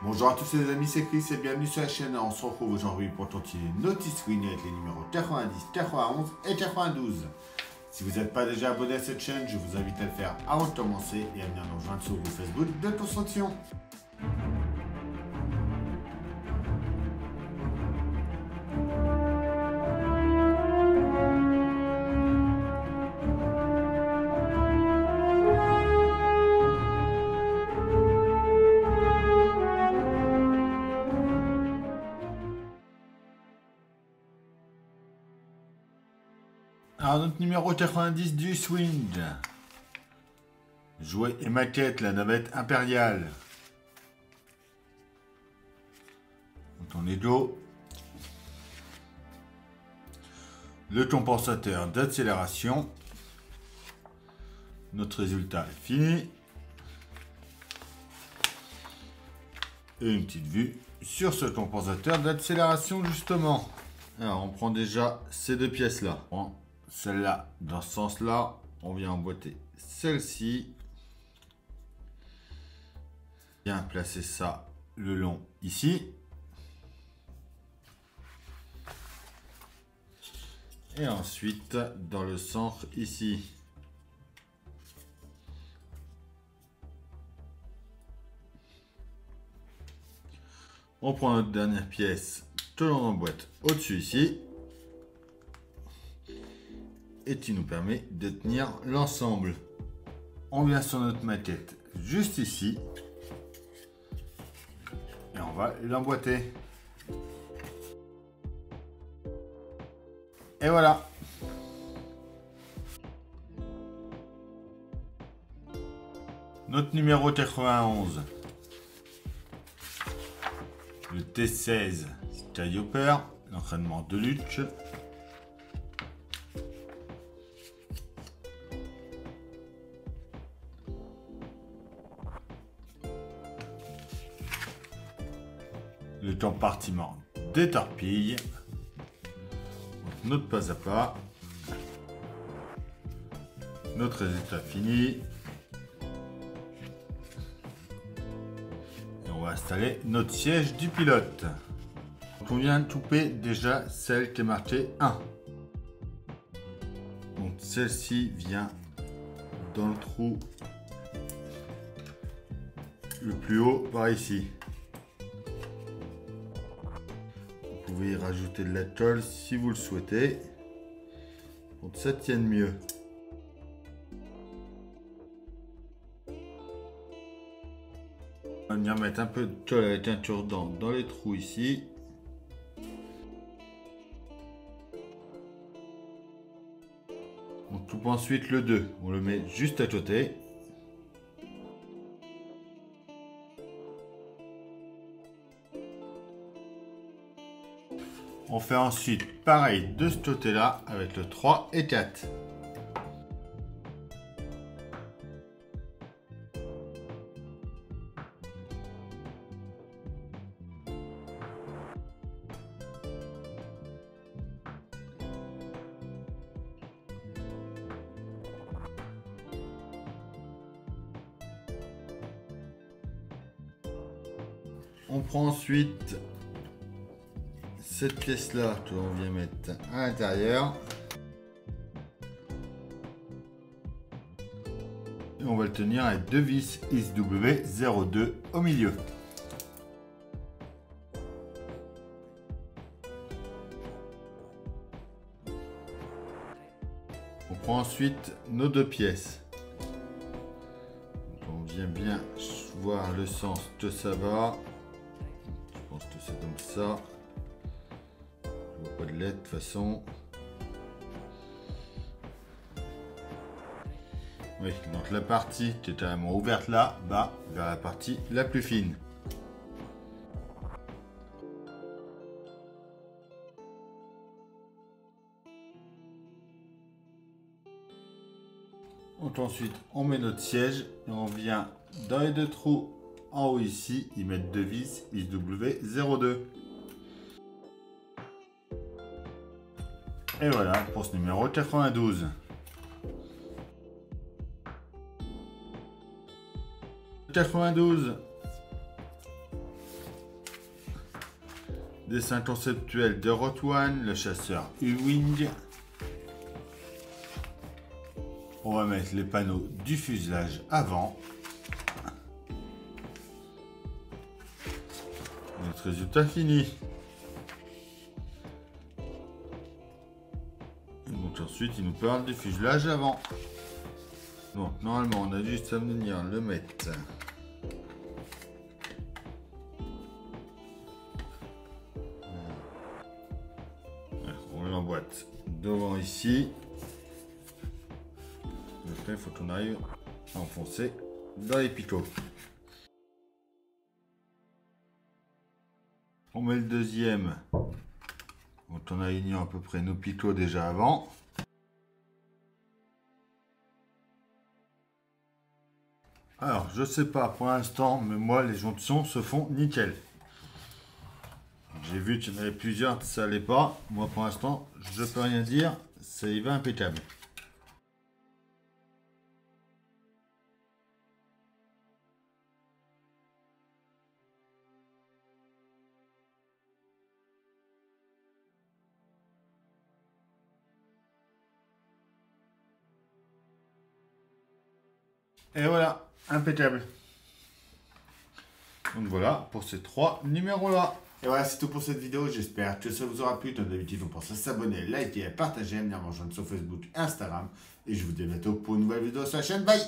Bonjour à tous les amis, c'est Chris et bienvenue sur la chaîne. On se retrouve aujourd'hui pour tenter Notice Win avec les numéros 90, 91 et 92. Si vous n'êtes pas déjà abonné à cette chaîne, je vous invite à le faire avant de commencer et à venir nous rejoindre sur le groupe Facebook de construction. Alors notre numéro 90 du swing. Jouet et maquette, la navette impériale. On est dos. Le compensateur d'accélération. Notre résultat est fini. Et une petite vue sur ce compensateur d'accélération justement. Alors on prend déjà ces deux pièces là. Celle-là, dans ce sens-là, on vient emboîter celle-ci. Bien placer ça le long ici. Et ensuite, dans le centre ici. On prend notre dernière pièce que l'on emboîte au-dessus ici. Et qui nous permet de tenir l'ensemble. On vient sur notre maquette juste ici. Et on va l'emboîter. Et voilà. Notre numéro 91. Le T16 Skyhopper, l'entraînement de lutte. Le compartiment des torpilles, notre pas à pas, notre résultat fini, et on va installer notre siège du pilote. Donc on vient de couper déjà celle qui est marquée 1. Donc celle-ci vient dans le trou le plus haut par ici. Vous pouvez y rajouter de la colle si vous le souhaitez pour que ça tienne mieux. On va venir mettre un peu de colle à la teinture dans les trous ici. On coupe ensuite le 2, on le met juste à côté. On fait ensuite pareil de ce côté-là avec le 3 et 4. On prend ensuite cette pièce là que l'on vient mettre à l'intérieur et on va le tenir avec deux vis XW02 au milieu. On prend ensuite nos deux pièces. Donc on vient bien voir le sens que ça va. Je pense que c'est comme ça. Pas de LED de toute façon. Oui, donc la partie qui est carrément ouverte là va vers la partie la plus fine. Donc ensuite on met notre siège et on vient dans les deux trous en haut ici y mettre deux vis XW02. Et voilà pour ce numéro 92. 92. Dessin conceptuel de Rotwan, le chasseur U-Wing. On va mettre les panneaux du fuselage avant. Notre résultat fini. Et donc ensuite, il nous parle du fuselage avant. Donc normalement, on a juste à venir le mettre. On l'emboîte devant ici. Après, il faut qu'on arrive à enfoncer dans les picots. On met le deuxième. Donc on a aligné à peu près nos picots déjà avant. Alors, je sais pas pour l'instant, mais moi, les jonctions se font nickel. J'ai vu qu'il y en avait plusieurs, ça allait pas. Moi, pour l'instant, je peux rien dire, ça y va impeccable. Et voilà, impeccable. Donc voilà pour ces 3 numéros-là. Et voilà, c'est tout pour cette vidéo. J'espère que ça vous aura plu. Comme d'habitude, on pense à s'abonner, liker, partager, venir me rejoindre sur Facebook, Instagram. Et je vous dis à bientôt pour une nouvelle vidéo sur la chaîne. Bye!